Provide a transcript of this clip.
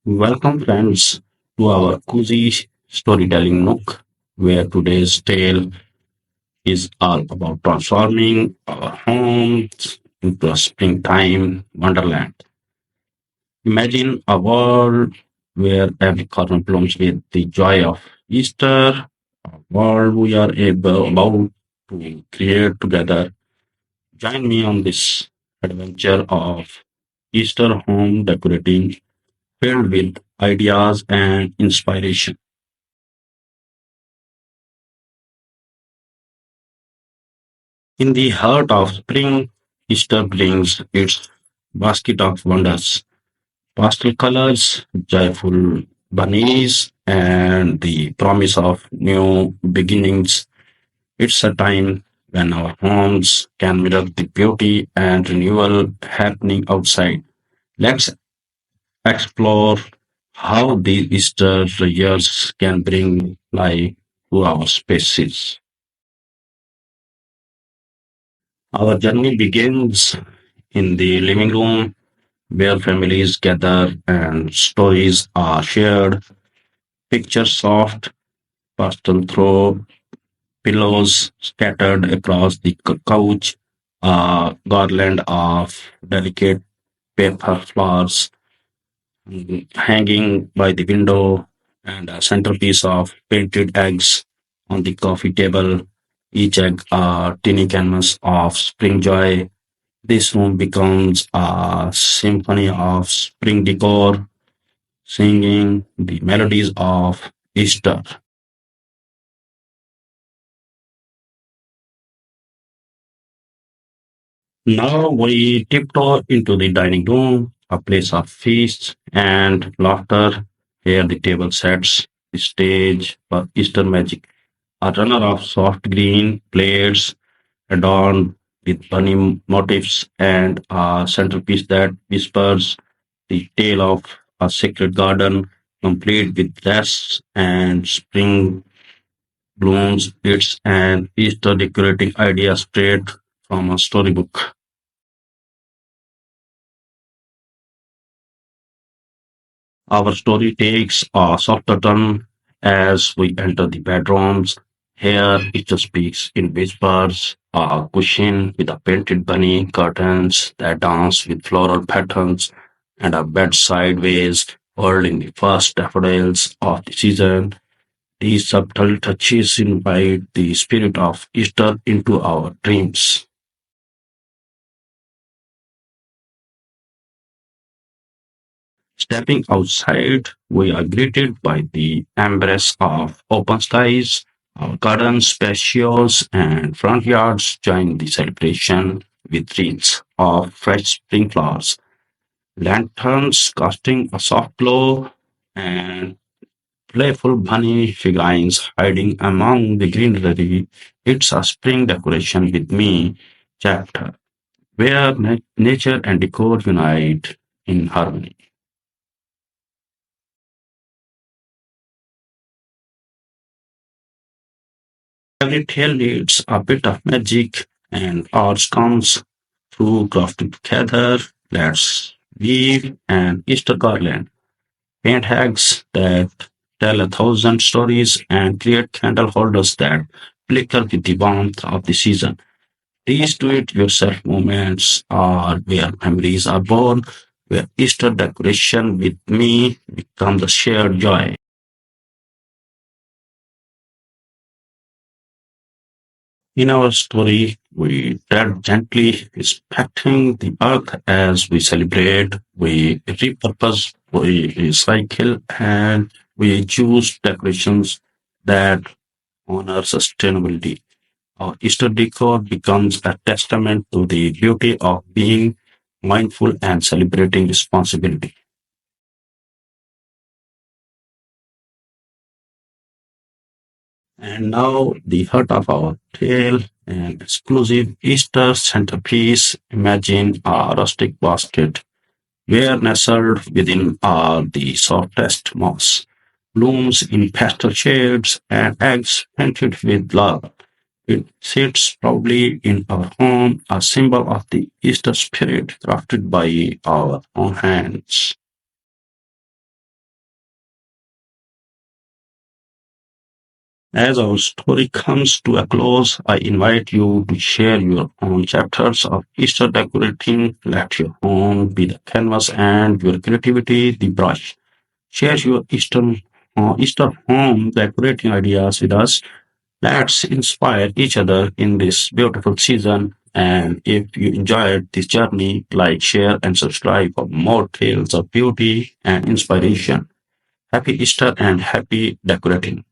Welcome, friends, to our cozy storytelling nook, where today's tale is all about transforming our homes into a springtime wonderland. Imagine a world where every corner blooms with the joy of Easter, a world we are about to create together. Join me on this adventure of Easter home decorating filled with ideas and inspiration. In the heart of spring, Easter brings its basket of wonders, pastel colors, joyful bunnies, and the promise of new beginnings. It's a time when our homes can mirror the beauty and renewal happening outside. Let's explore how these Easter years can bring life to our spaces. Our journey begins in the living room where families gather and stories are shared. Pictures soft, pastel throw, pillows scattered across the couch, a garland of delicate paper flowers hanging by the window, and a centerpiece of painted eggs on the coffee table. Each egg a tiny canvas of spring joy. This room becomes a symphony of spring decor, singing the melodies of Easter. Now we tiptoe into the dining room, a place of feast and laughter. Here the table sets the stage for Easter magic. A runner of soft green plates adorned with bunny motifs and a centerpiece that whispers the tale of a sacred garden complete with rests and spring blooms. It's an Easter decorating idea straight from a storybook. Our story takes a softer turn as we enter the bedrooms. Here it just speaks in whispers, a cushion with a painted bunny, curtains that dance with floral patterns, and a bed sideways, whirling the first daffodils of the season. These subtle touches invite the spirit of Easter into our dreams. Stepping outside, we are greeted by the embrace of open skies. Our gardens, patios, and front yards join the celebration with wreaths of fresh spring flowers, lanterns casting a soft glow, and playful bunny figurines hiding among the greenery. It's a spring decoration with me chapter where nature and decor unite in harmony. Every tale needs a bit of magic, and ours comes through crafted together. Let's weave an Easter garland, paint hags that tell a thousand stories, and create candle holders that flicker with the warmth of the season. These do-it-yourself moments are where memories are born, where Easter decoration with me becomes a shared joy. In our story, we tread gently, respecting the earth as we celebrate, we repurpose, we recycle, and we choose decorations that honor sustainability. Our Easter decor becomes a testament to the beauty of being mindful and celebrating responsibility. And now the heart of our tale, an exclusive Easter centerpiece. Imagine a rustic basket where nestled within are the softest moss, blooms in pastel shades, and eggs painted with love. It sits proudly in our home, a symbol of the Easter spirit crafted by our own hands. As our story comes to a close, I invite you to share your own chapters of Easter decorating. Let your home be the canvas and your creativity the brush. Share your Easter home decorating ideas with us. Let's inspire each other in this beautiful season. And if you enjoyed this journey, like, share, and subscribe for more tales of beauty and inspiration. Happy Easter and happy decorating.